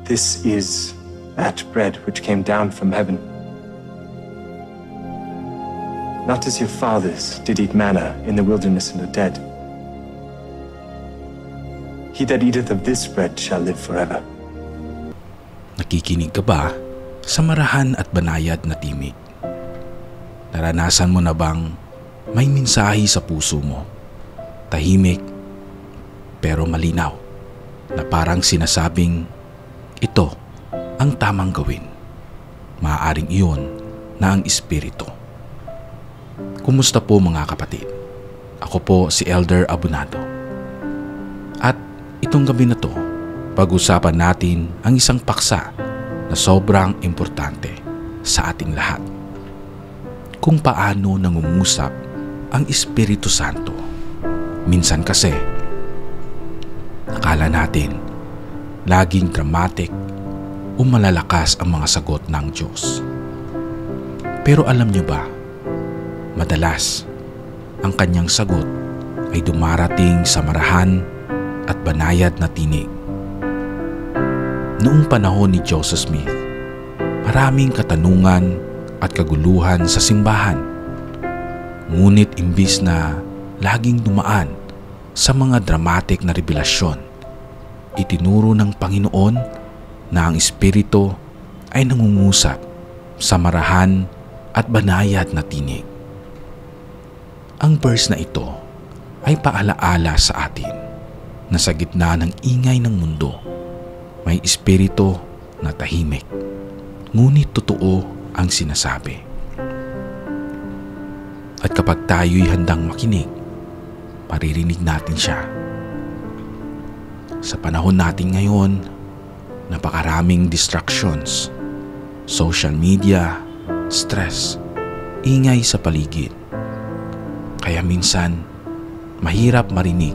This is that bread which came down from heaven. Not as your fathers did eat manna in the wilderness and are dead. He that eateth of this bread shall live forever. Nakikinig ka ba sa marahan at banayad na tinig? Naranasan mo na bang may mensahe sa puso mo? Tahimik pero malinaw na parang sinasabing ito ang tamang gawin. Maaaring iyon na ang Espiritu. Kumusta po mga kapatid? Ako po si Elder Abunado. At itong gabi na to, pag-usapan natin ang isang paksa na sobrang importante sa ating lahat. Kung paano nangungusap ang Espiritu Santo. Minsan kasi, akala natin laging dramatic o malalakas ang mga sagot ng Diyos. Pero alam niyo ba, madalas ang kanyang sagot ay dumarating sa marahan at banayad na tinig. Noong panahon ni Joseph Smith, maraming katanungan at kaguluhan sa simbahan. Ngunit imbis na laging dumaan sa mga dramatic na revelasyon, itinuro ng Panginoon na ang Espiritu ay nangungusap sa marahan at banayad na tinig. Ang verse na ito ay paalaala sa atin na sa gitna ng ingay ng mundo, may Espiritu na tahimik, ngunit totoo ang sinasabi. At kapag tayo'y handang makinig, maririnig natin siya. Sa panahon natin ngayon, napakaraming distractions, social media, stress, ingay sa paligid. Kaya minsan, mahirap marinig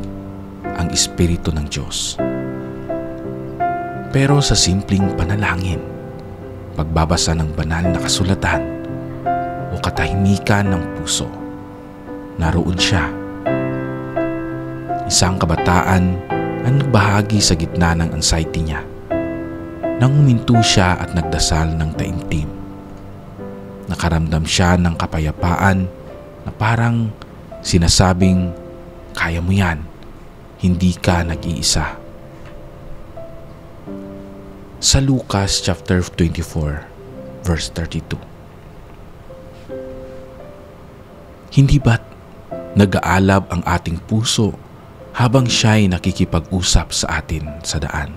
ang Espiritu ng Diyos. Pero sa simpleng panalangin, pagbabasa ng banal na kasulatan o katahimikan ng puso, naroon siya. Isang kabataan ang nagbahagi sa gitna ng anxiety niya. Nang huminto siya at nagdasal ng taimtim, nakaramdam siya ng kapayapaan na parang sinasabing, kaya mo yan, hindi ka nag-iisa. Sa Lucas chapter 24, verse 32. Hindi ba't nag-aalab ang ating puso habang siya'y nakikipag-usap sa atin sa daan?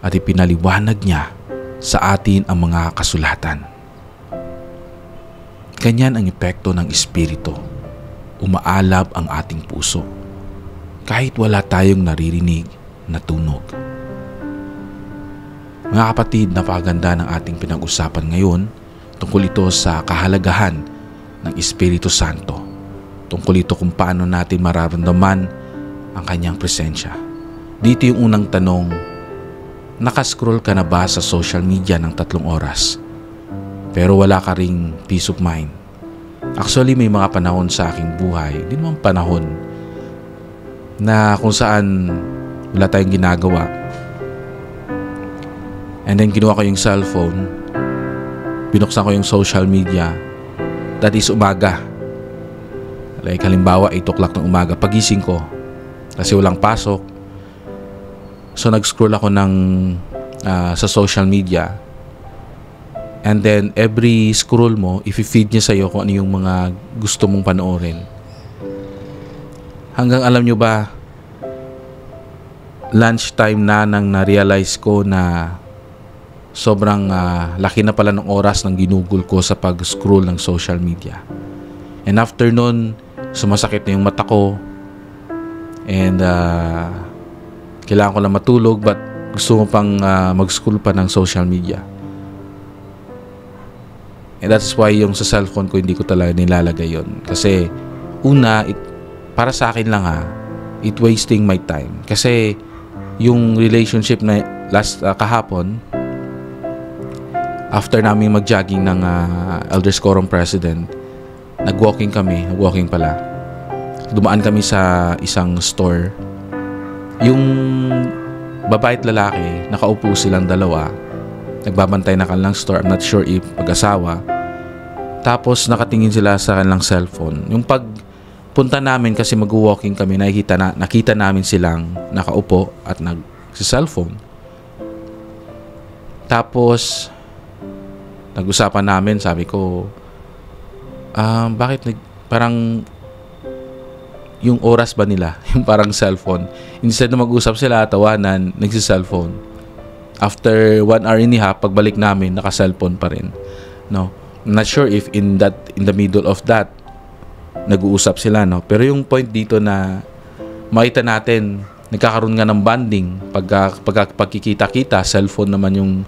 At ipinaliwanag niya sa atin ang mga kasulatan. Ganyan ang epekto ng Espiritu. Umaalab ang ating puso kahit wala tayong naririnig na tunog. Mga kapatid, napakaganda ng ating pinag-usapan ngayon tungkol ito sa kahalagahan ng Espiritu Santo. Tungkol ito kung paano natin mararamdaman ang kanyang presensya. Dito yung unang tanong, nakascroll ka na ba sa social media ng 3 oras pero wala ka ring peace of mind? Actually, may mga panahon sa aking buhay, di naman panahon, na kung saan wala tayong ginagawa. And then kinuha ko yung cellphone, binuksan ko yung social media, that is umaga. Like halimbawa 8 o'clock ng umaga, pagising ko, kasi walang pasok. So nag-scroll ako sa social media. And then every scroll mo, i-feed niya sa'yo kung ano yung mga gusto mong panoorin. Hanggang alam nyo ba, lunchtime na nang na-realize ko na sobrang laki na pala ng oras ng ginugol ko sa pag-scroll ng social media. And after nun, sumasakit na yung mata ko. And kailangan ko lang matulog, but gusto mo pang mag-scroll pa ng social media. And that's why yung sa cellphone ko hindi ko talaga nilalagay yon. Kasi una, para sa akin lang it wasting my time. Kasi yung relationship na kahapon, after namin mag-jogging ng Elders Quorum President, nag-walking pala. Dumaan kami sa isang store. Yung babae at lalaki, nakaupo silang dalawa, nagbabantay na kanilang store. I'm not sure if mag-asawa. Tapos nakatingin sila sa kanilang cellphone. Yung pagpunta namin, kasi mag-walking kami, nakita namin silang nakaupo at nag-cellphone. Tapos nag-usapan namin, sabi ko, bakit parang yung oras ba nila, yung parang cellphone, instead na mag-usap sila, tawanan, nagsi-cellphone. After 1 hour and a half, pagbalik namin, naka-cellphone pa rin. No? I'm not sure if in the middle of that, nag-uusap sila, no? Pero yung point dito na makita natin, nagkakaroon nga ng bonding pagkikita-kita, cellphone naman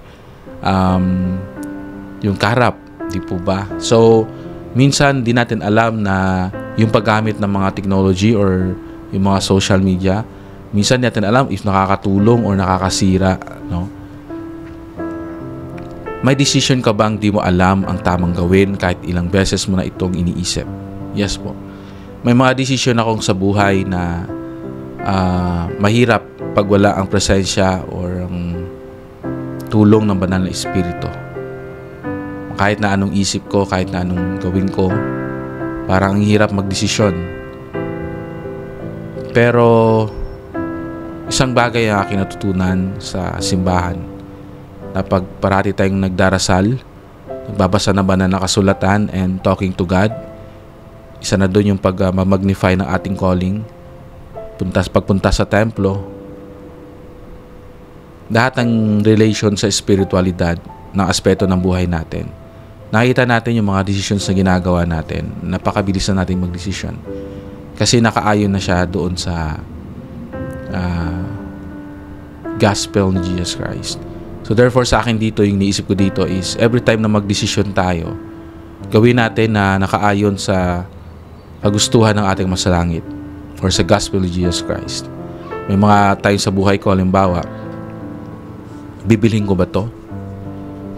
yung kaharap, di po ba? So, minsan di natin alam na yung paggamit ng mga technology or yung mga social media, minsan di natin alam if nakakatulong or nakakasira, no? May decision ka bang di mo alam ang tamang gawin kahit ilang beses mo na itong iniisip? Yes po. May mga decision akong sa buhay na mahirap pag wala ang presensya or ang tulong ng banal na espiritu. Kahit na anong isip ko, kahit na anong gawin ko, parang ang hirap magdesisyon. Pero isang bagay ang aking natutunan sa simbahan, na pag parati tayong nagdarasal, nagbabasa na ba na nakasulatan and talking to God, isa na doon yung pag-magnify ng ating calling. Pagpunta sa templo, lahat ng relation sa spiritualidad ng aspeto ng buhay natin, nakita natin yung mga decisions na ginagawa natin, napakabilis na natin magdesisyon. Kasi nakaayon na siya doon sa gospel ni Jesus Christ. So therefore sa akin dito, yung niisip ko dito is every time na magdesisyon tayo, gawin natin na nakaayon sa kagustuhan ng ating masalangit or sa gospel ni Jesus Christ. May mga time sa buhay ko, halimbawa, bibilhin ko ba to?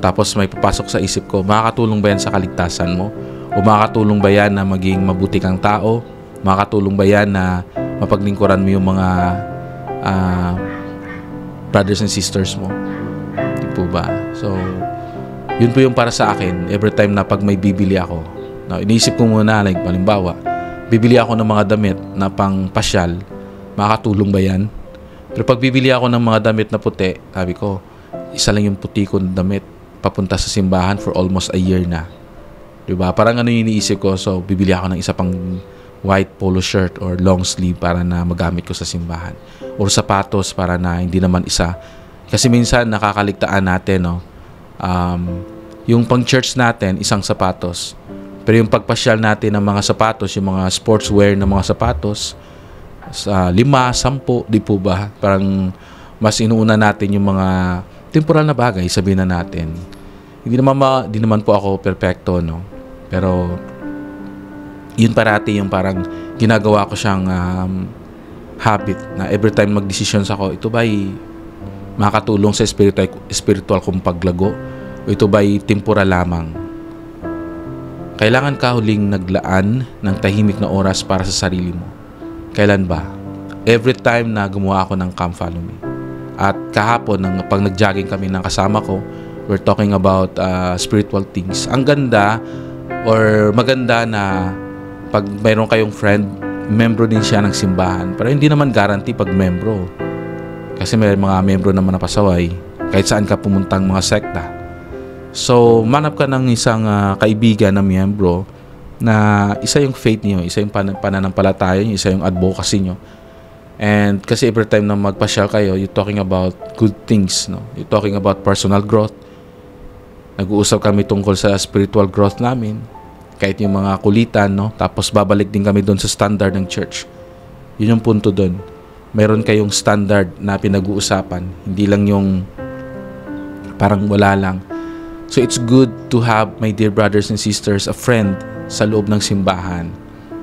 Tapos may papasok sa isip ko, makakatulong ba yan sa kaligtasan mo? O makakatulong ba yan na maging mabuti kang tao? Makakatulong ba yan na mapaglingkuran mo yung mga brothers and sisters mo? Di po ba? So, yun po yung para sa akin. Every time na pag may bibili ako, iniisip ko muna, like, halimbawa, bibili ako ng mga damit na pang pasyal, makakatulong ba yan? Pero pag bibili ako ng mga damit na puti, sabi ko, isa lang yung puti ko na damit, papunta sa simbahan for almost a year na. Diba? Parang ano yung iniisip ko, so bibili ako ng isa pang white polo shirt or long sleeve para na magamit ko sa simbahan. Or sapatos para na hindi naman isa. Kasi minsan nakakaligtaan natin, no? Yung pang church natin, isang sapatos. Pero yung pagpasyal natin ng mga sapatos, yung mga sportswear na mga sapatos, 5, 10, di po ba? Parang mas inuuna natin yung mga temporal na bagay, sabihin na natin. Hindi naman po ako perfecto, no? Pero yun parati yung parang ginagawa ko siyang habit na every time mag-decisions ako, ito ba'y makakatulong sa spiritual kong paglago o ito ba'y temporal lamang? Kailangan ka huling naglaan ng tahimik na oras para sa sarili mo. Kailan ba? Every time na gumawa ako ng Come Follow Me. At kahapon, pag nag-jogging kami ng kasama ko, we're talking about spiritual things. Ang ganda or maganda na pag mayroon kayong friend, membro din siya ng simbahan. Pero hindi naman guarantee pag membro. Kasi may mga membro naman na pasaway kahit saan ka pumuntang mga sekta. So, manap ka ng isang kaibigan na miyembro na isa yung faith niyo, isa yung pananampalataya niyo, isa yung advocacy niyo. And kasi every time na magpasyal kayo, you're talking about good things, no? You're talking about personal growth. Nag-uusap kami tungkol sa spiritual growth namin. Kahit yung mga kulitan, no? Tapos babalik din kami doon sa standard ng church. Yun yung punto doon. Meron kayong standard na pinag-uusapan. Hindi lang yung parang wala lang. So it's good to have, my dear brothers and sisters, a friend sa loob ng simbahan.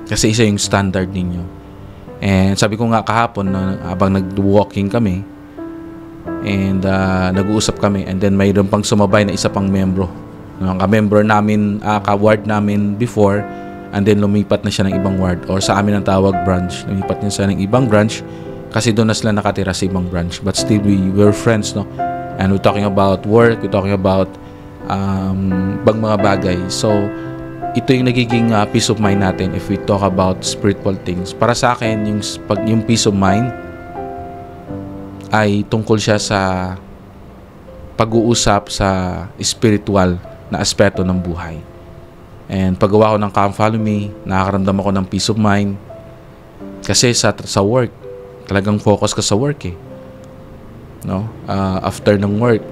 Kasi isa yung standard ninyo. And sabi ko nga kahapon na habang nag-walking kami and nag-uusap kami, and then mayroon pang sumabay na isa pang membro. Ka-member namin, ka-ward namin before, and then lumipat na siya ng ibang ward, or sa amin ang tawag branch. Lumipat niya siya ng ibang branch Kasi doon na sila nakatira sa ibang branch. But still, we were friends, no? And we're talking about work, we're talking about bang mga bagay. So, ito yung nagiging peace of mind natin if we talk about spiritual things. Para sa akin, yung peace of mind ay tungkol siya sa pag-uusap sa spiritual na aspeto ng buhay. And paggawa ko ng Come Follow Me, nakakaramdam ako ng peace of mind. Kasi sa work, talagang focus ka sa work eh. No? After ng work,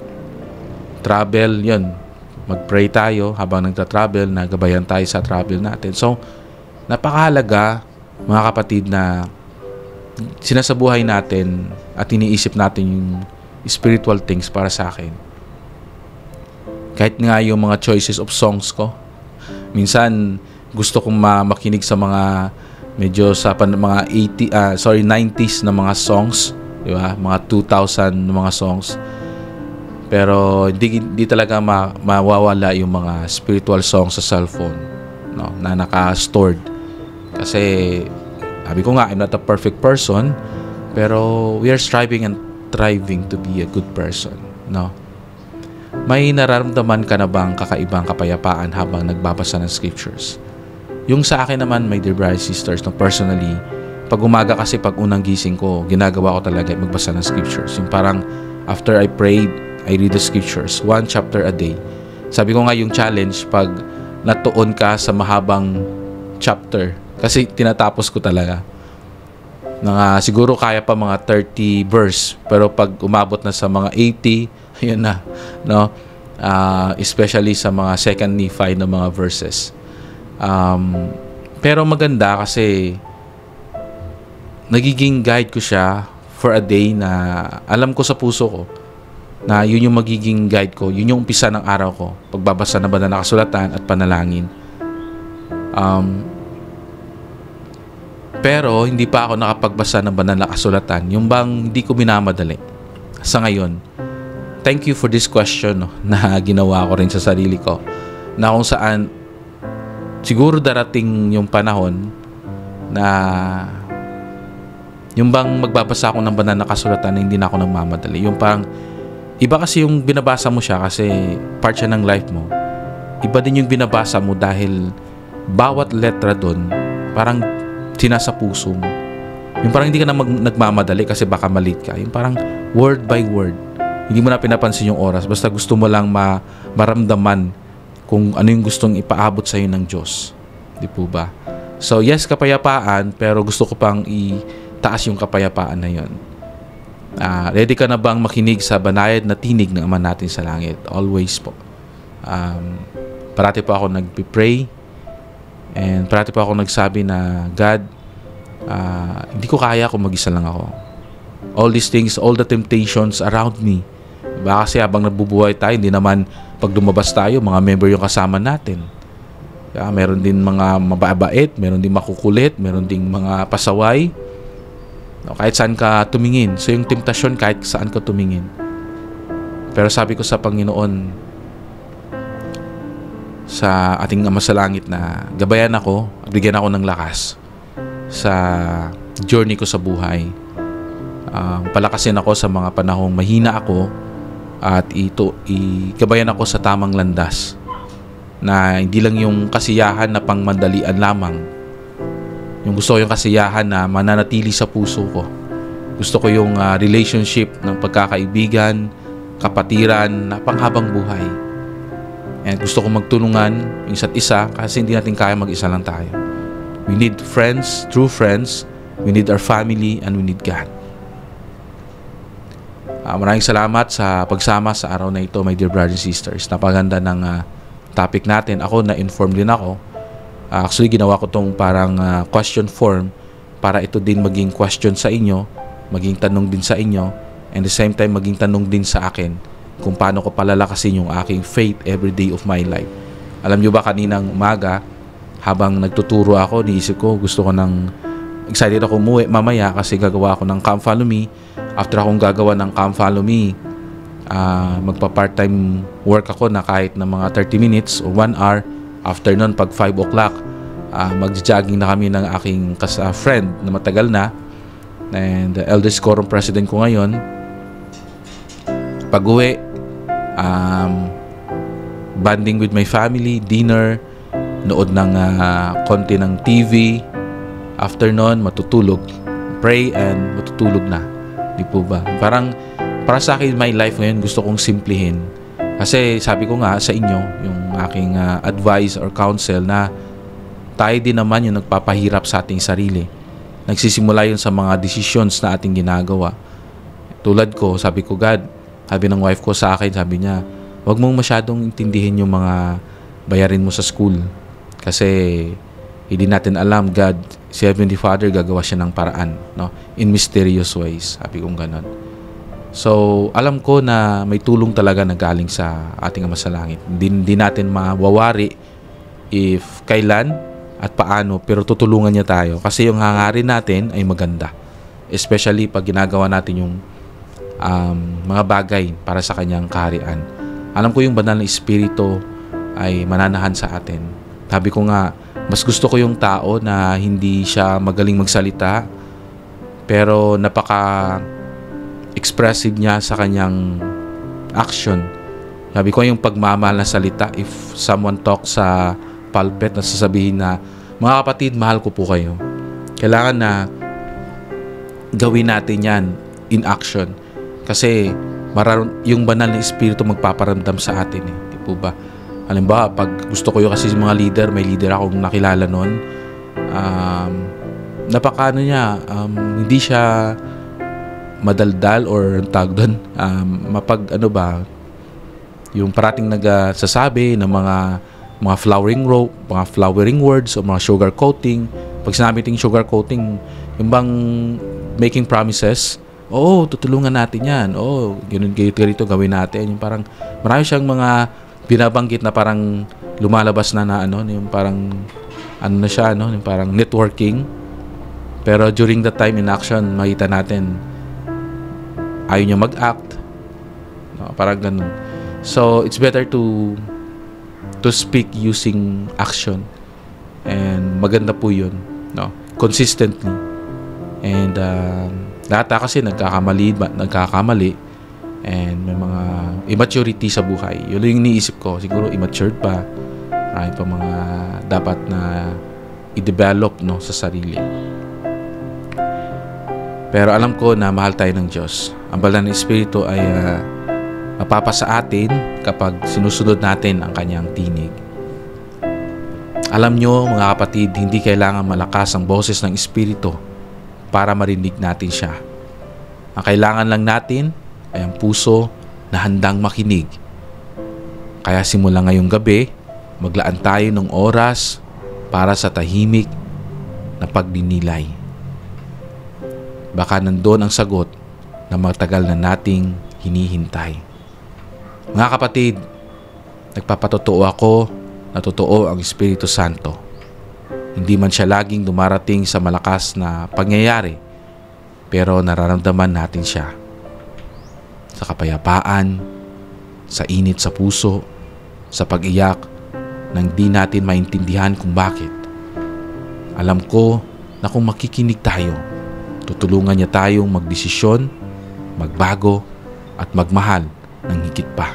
travel, yun. Mag-pray tayo habang nagta-travel, nagabayan tayo sa travel natin. So, napakahalaga, mga kapatid, na sinasabuhay natin at iniisip natin yung spiritual things para sa akin. Kahit nga yung mga choices of songs ko, minsan gusto kong makinig sa mga medyo sa mga 90s na mga songs, di ba? Mga 2000 na mga songs. Pero hindi talaga mawawala yung mga spiritual songs sa cellphone, no, na naka-stored. Kasi sabi ko nga, I'm not a perfect person, pero we are striving and striving to be a good person, no? May nararamdaman ka na bang kakaibang kapayapaan habang nagbabasa ng scriptures? Yung sa akin naman, my dear brothers and sisters, no, personally, pag umaga kasi, pag unang gising ko, ginagawa ko talaga magbasa ng scriptures. Yung parang after I prayed, I read the scriptures, 1 chapter a day. Sabi ko nga yung challenge, pag natuon ka sa mahabang chapter, kasi tinatapos ko talaga. Siguro kaya pa mga 30 verse, pero pag umabot na sa mga 80, yun na, no? Especially sa mga second Nephi na mga verses. Pero maganda kasi nagiging guide ko siya for a day na alam ko sa puso ko na yun yung magiging guide ko, yun yung umpisa ng araw ko, pagbabasa na banal na kasulatan at panalangin. Pero hindi pa ako nakapagbasa ng banal na kasulatan, yung bang hindi ko minamadali sa ngayon. Thank you for this question, no, na ginawa ko rin sa sarili ko, na kung saan siguro darating yung panahon na yung bang magbabasa ako ng banal na kasulatan na hindi na ako nagmamadali. Yung parang iba kasi yung binabasa mo siya kasi part siya ng life mo. Iba din yung binabasa mo dahil bawat letra doon parang sinasa puso mo. Yung parang hindi ka na nagmamadali kasi baka malate ka. Yung parang word by word. Hindi mo na pinapansin yung oras. Basta gusto mo lang maramdaman kung ano yung gustong ipaabot sa iyo ng Diyos. Di po ba? So yes, kapayapaan, pero gusto ko pang itaas yung kapayapaan na yun. Ready ka na bang makinig sa banayad na tinig ng Ama natin sa langit? Always po. Parati po ako nagpipray and parati po ako nagsabi na God, hindi ko kaya kung mag-isa lang ako. All these things, all the temptations around me. Baka kasi habang nabubuhay tayo, hindi naman pag lumabas tayo, mga member yung kasama natin. Meron din mga mababait, meron din makukulit, meron din mga pasaway. Kahit saan ka tumingin. So yung temptasyon, kahit saan ka tumingin. Pero sabi ko sa Panginoon, sa ating Ama sa Langit, na gabayan ako, bigyan ako ng lakas sa journey ko sa buhay. Palakasin ako sa mga panahong mahina ako at gabayan ako sa tamang landas, na hindi lang yung kasiyahan na pangmadalian lamang. Yung gusto ko yung kasiyahan na mananatili sa puso ko. Gusto ko yung relationship ng pagkakaibigan, kapatiran na panghabang buhay. And gusto ko magtulungan yung isa't isa kasi hindi natin kaya mag-isa lang tayo. We need friends, true friends. We need our family and we need God. Maraming salamat sa pagsama sa araw na ito, my dear brothers and sisters. Napaganda ng topic natin. Ako, na-inform din ako. Actually, ginawa ko tong parang question form para ito din maging question sa inyo, maging tanong din sa inyo, and the same time maging tanong din sa akin kung paano ko palalakasin yung aking faith every day of my life. Alam nyo ba, kaninang umaga, habang nagtuturo ako, niisip ko, excited ako umuwi mamaya kasi gagawa ako ng Come Follow Me. After akong gagawa ng Come Follow Me, magpa-part-time work ako na kahit na mga 30 minutes or 1 hour. After nun, pag 5 o'clock, mag-jogging na kami ng aking friend na matagal na And the eldest quorum president ko ngayon, pag-uwi, bonding with my family, dinner, nood ng konti ng TV, after nun, matutulog, pray and matutulog na. Di po ba? Parang, para sa akin, my life ngayon, gusto kong simplihin. Kasi sabi ko nga sa inyo, yung aking advice or counsel na tayo din naman yung nagpapahirap sa ating sarili. Nagsisimula yun sa mga decisions na ating ginagawa. Tulad ko, sabi ko, God, sabi ng wife ko sa akin, sabi niya, huwag mong masyadong intindihin yung mga bayarin mo sa school. Kasi hindi natin alam, God, si Heavenly Father, gagawa siya ng paraan, no? In mysterious ways. Sabi kong ganon. So, alam ko na may tulong talaga na galing sa ating Ama sa Langit. Hindi natin mawawari if kailan at paano, pero tutulungan niya tayo. Kasi yung hangarin natin ay maganda. Especially pag ginagawa natin yung mga bagay para sa kanyang kaharian. Alam ko yung banal na espiritu ay mananahan sa atin. Sabi ko nga, mas gusto ko yung tao na hindi siya magaling magsalita, pero napaka-expressive niya sa kanyang action. Sabi ko yung pagmamahal na salita, if someone talks sa pulpit na sasabihin na, mga kapatid, mahal ko po kayo. Kailangan na gawin natin yan in action. Kasi yung banal na espiritu magpaparamdam sa atin. Di po ba? Halimbawa, pag gusto ko yung kasi mga leader, may leader akong nakilala noon, hindi siya madaldal or tag doon, yung parating nagsasabi ng mga flowering words o mga sugar coating. Pag sinabi ting sugar coating, yung bang making promises, tutulungan natin yan. Ganun ganito gawin natin. Yung parang marami siyang mga binabanggit na parang lumalabas na yung parang yung parang networking. Pero during the time in action, makita natin ayaw niya mag-act. No, parang ganun. So, it's better to speak using action. And maganda po yun. No? Consistently. And lahat kasi nagkakamali. And may mga immaturity sa buhay. Yun yung iniisip ko. Siguro immatured pa. Marami pa mga dapat na i-develop sa sarili. Pero alam ko na mahal tayo ng Diyos. Ang banal na Espiritu ay mapapasa atin kapag sinusunod natin ang kanyang tinig. Alam nyo, mga kapatid, hindi kailangan malakas ang boses ng Espiritu para marinig natin siya. Ang kailangan lang natin ay ang puso na handang makinig. Kaya simula ngayong gabi, maglaan tayo ng oras para sa tahimik na pagdinilay. Baka nandoon ang sagot na matagal na nating hinihintay. Mga kapatid, nagpapatotoo ako na totoo ang Espiritu Santo. Hindi man siya laging dumarating sa malakas na pangyayari, pero nararamdaman natin siya. Sa kapayapaan, sa init sa puso, sa pag-iyak, nang di natin maintindihan kung bakit. Alam ko na kung makikinig tayo, tutulungan niya tayong magdesisyon, magbago, at magmahal ng higit pa.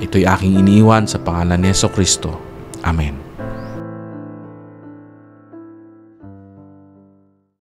Ito'y aking iniwan sa pangalan ni Jesucristo. Amen.